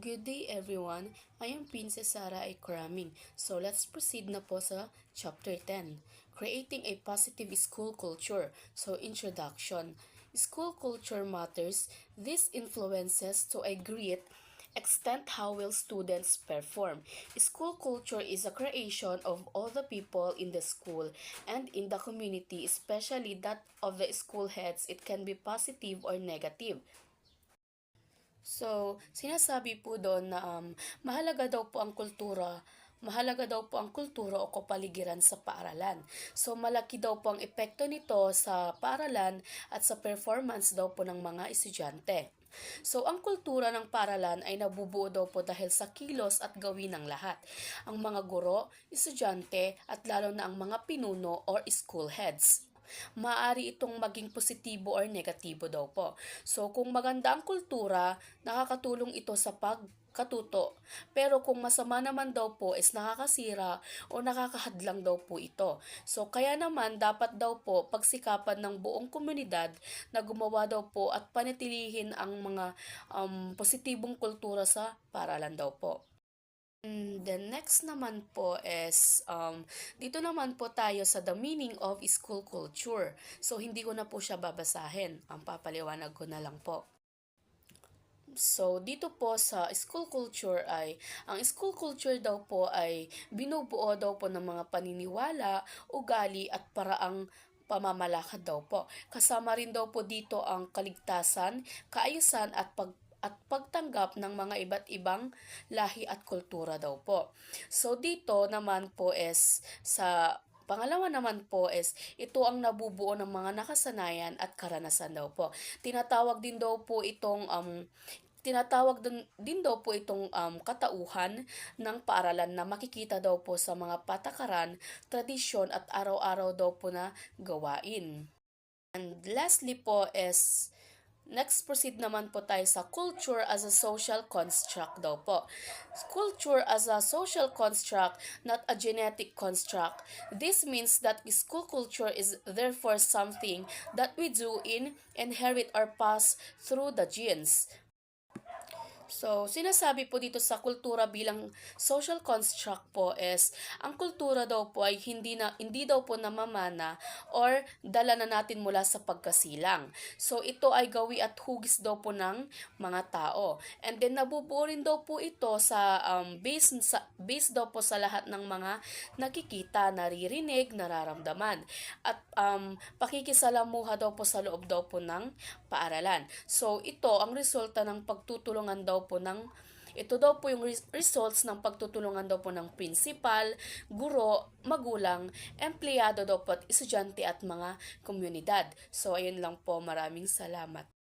Good day everyone, I am Princess Sarah Ikraming. So let's proceed na po sa Chapter 10, Creating a Positive School Culture. So introduction, school culture matters. This influences to a great extent how well students perform. School culture is a creation of all the people in the school and in the community, especially that of the school heads. It can be positive or negative. So, sinasabi po doon na mahalaga daw po ang kultura, mahalaga daw po ang kultura o kapaligiran sa paaralan. So, malaki daw po ang epekto nito sa paaralan at sa performance daw po ng mga estudyante. So, ang kultura ng paaralan ay nabubuo daw po dahil sa kilos at gawin ng lahat. Ang mga guro, estudyante at lalo na ang mga pinuno or school heads. Maaari itong maging positibo or negatibo daw po. So, kung maganda ang kultura, nakakatulong ito sa pagkatuto. Pero kung masama naman daw po is nakakasira o nakakahadlang daw po ito. So, kaya naman dapat daw po pagsikapan ng buong komunidad na gumawa daw po at panatilihin ang mga positibong kultura sa paaralan daw po. And the next naman po is, dito naman po tayo sa the meaning of school culture. So, hindi ko na po siya babasahin. Ang papaliwanag ko na lang po. So, dito po sa school culture ay, ang school culture daw po ay binubuo daw po ng mga paniniwala, ugali at paraang pamamalakad daw po. Kasama rin daw po dito ang kaligtasan, kaayusan at pagtanggap ng mga iba't ibang lahi at kultura daw po. So dito naman po is sa pangalawa naman po is ito ang nabubuo ng mga nakasanayan at karanasan daw po. Tinatawag din daw po itong katauhan ng paaralan na makikita daw po sa mga patakaran, tradisyon at araw-araw daw po na gawain. And lastly po is next proceed naman po tayo sa culture as a social construct daw po. Culture as a social construct, not a genetic construct. This means that school culture is therefore something that we do inherit or pass through the genes. So, sinasabi po dito sa kultura bilang social construct po is, ang kultura daw po ay hindi daw po namamana or dala na natin mula sa pagkasilang. So, ito ay gawi at hugis daw po ng mga tao. And then, nabubuo rin daw po ito sa base daw po sa lahat ng mga nakikita, naririnig, nararamdaman. At pakikisalamuha daw po sa loob daw po ng paaralan. So, ito ang resulta ng pagtutulungan daw po ito daw po yung results ng pagtutulungan daw po ng principal, guro, magulang, empleyado daw po at estudyante at mga komunidad. So, ayun lang po. Maraming salamat.